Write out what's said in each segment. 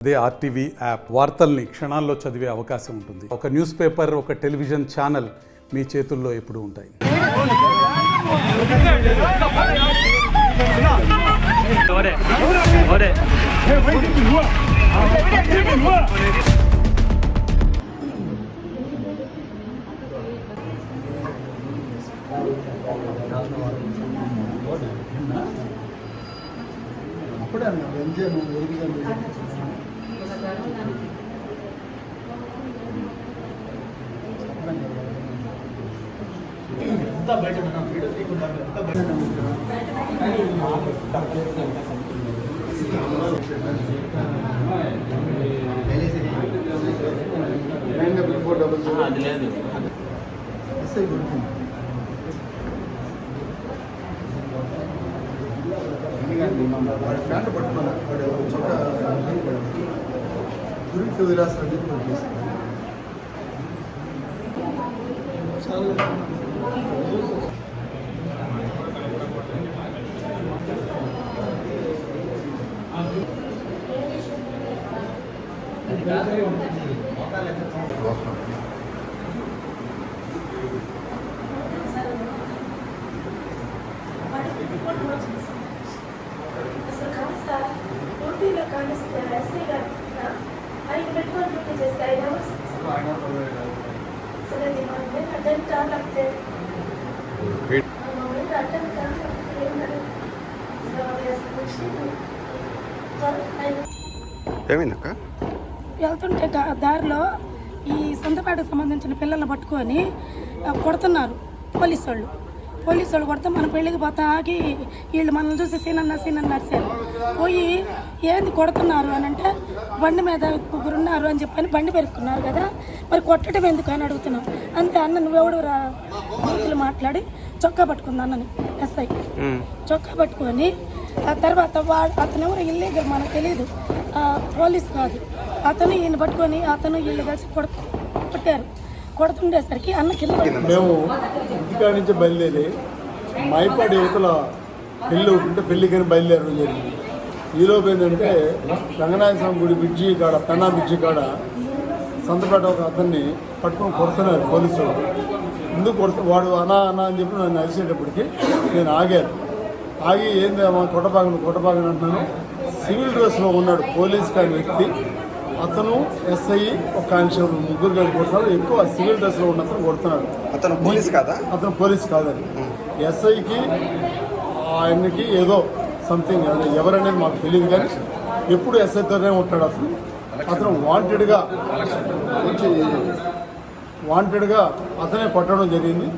అదే RTV app వార్తల్ని క్షణాల్లో చదివే అవకాశం ఉంటుంది. ఒక న్యూస్ పేపర్, ఒక టెలివిజన్ ఛానల్ మీ చేతుల్లో ఎప్పుడూ ఉంటాయి. వెళ్తుంటే దారిలో ఈ సొంతపేటకు సంబంధించిన పిల్లల్ని పట్టుకొని కొడుతున్నారు పోలీసు వాళ్ళు కొడితే మన పెళ్ళికి పోతా ఆగి వీళ్ళు మనల్ని చూసి సీనన్న నరిశారు. పోయి ఏంది కొడుతున్నారు అని అంటే బండి మీద ముగ్గురున్నారు అని చెప్పని బండి పెరుక్కున్నారు కదా, మరి కొట్టడం ఎందుకు అని అడుగుతున్నాం. అంతే అన్న నువ్వెవడు రైతులు మాట్లాడి చొక్కా పట్టుకుంది అన్నని ఎస్ఐ చొక్కా పట్టుకొని ఆ తర్వాత అతను ఎవరు ఇల్లీగల్ మనకు తెలియదు, పోలీస్ కాదు. అతను ఈయన పట్టుకొని అతను వీళ్ళు కలిసి కొట్టారు. కొడుతుండేసరికి అన్న కింద మేము ఇంటికాడ నుంచి బయలుదేరి మైపాడి యువతల పెళ్ళి ఉంటే పెళ్ళికని బయలుదేరడం జరిగింది. ఈలోపు ఏంటంటే రంగనాయ స్వామి గుడి బ్రిడ్జి కాడ, పెన్నా బ్రిడ్జి కాడ సంతపేట ఒక అతన్ని పట్టుకొని కొడుతున్నారు పోలీసు వాళ్ళు. ఎందుకు వాడు అనా అని చెప్పి నన్ను అరిసేటప్పటికి నేను ఆగి ఏంది మా కొట్టబాగను అంటున్నాను. సివిల్ డ్రెస్లో ఉన్నాడు పోలీస్ కాని వ్యక్తి, అతను ఎస్ఐ ఒక కానిస్టేబుల్ ముగ్గురు కలిసి కొడుతున్నాడు. ఎక్కువ సివిల్ డ్రెస్లో ఉన్న అతను కొడుతున్నాడు. అతను పోలీస్ కాదా? అతను పోలీస్ కాదని. ఎస్ఐకి ఆయనకి ఏదో సంథింగ్ ఎవరనేది మాకు తెలియదు, కానీ ఎప్పుడు ఎస్ఐతోనే ఉంటాడు అతను వాంటెడ్గా అతనే కొట్టడం జరిగింది.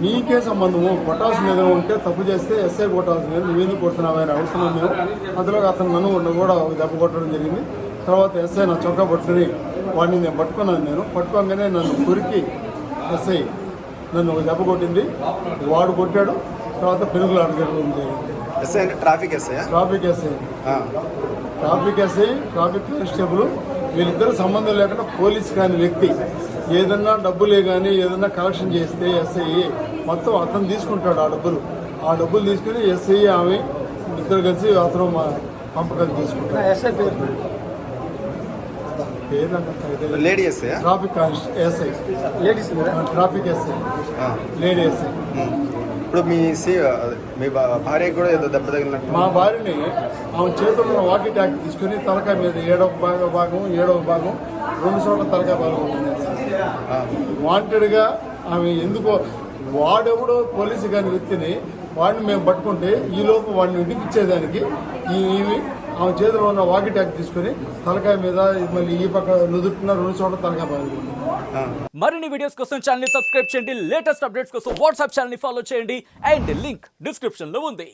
నీకే సంబంధము, కొట్టాల్సిన ఏదైనా ఉంటే తప్పు చేస్తే ఎస్ఐ కొట్టాల్సిన నువ్వెందుకు కొడుతున్నావు అని అడుగుతున్నావు మేము. అందులో అతను నన్ను కూడా దెబ్బ కొట్టడం జరిగింది. తర్వాత ఎస్ఐ నా చొక్కా పట్టుకుని వాడిని నేను పట్టుకున్నాను. పట్టుకోగానే నన్ను కొరికి ఎస్ఐ నన్ను ఒక దెబ్బ కొట్టింది. వాడు కొట్టాడు. తర్వాత పెరుగులాట జరగడం జరిగింది. ఎస్ఐ అంటే ట్రాఫిక్ ఎస్ఐ ట్రాఫిక్ కానిస్టేబుల్ వీళ్ళిద్దరు సంబంధం లేకుండా పోలీస్ కాని వ్యక్తి ఏదన్నా డబ్బులే కానీ ఏదన్నా కలెక్షన్ చేస్తే ఎస్ఐ మొత్తం అతను తీసుకుంటాడు. ఆ డబ్బులు తీసుకుని ఎస్ఐ ఆమె ఇద్దరు కలిసి అతను మా పంపకాలు తీసుకుంటాడు. ఎస్ఐ పేరు lady SI, traffic SI, traffic SI, lady SI. ఇప్పుడు మీ భార్య కూడా ఏదో దెబ్బ తగిలినట్టు. మా భార్యని ఆమె చేతుల్లో వాకీ ట్యాక్ తీసుకుని తలకాయ మీద 7వ భాగం 2 చోట్ల తలకాయ భాగం ఉంటుంది. వాంటెడ్గా ఆమె ఎందుకో వాడెవడో పోలీసు కాని వ్యక్తిని వాడిని మేము పట్టుకుంటే ఈలోపు వాడిని విడిపించేదానికి ఆమె చేతిలో ఉన్న వాకీ ట్యాక్ తీసుకుని తలకాయ మీద మళ్ళీ ఈ పక్క నుదుటిన 2 చోట్ల తలకాయ బాగుంటుంది. మరిన్ని వీడియోస్ కోసం ఛానల్ ని సబ్స్క్రైబ్ చేయండి. లేటెస్ట్ అప్డేట్స్ కోసం వాట్సాప్ ఛానల్ ని ఫాలో చేయండి. అండ్ లింక్ డిస్క్రిప్షన్ లో ఉంది.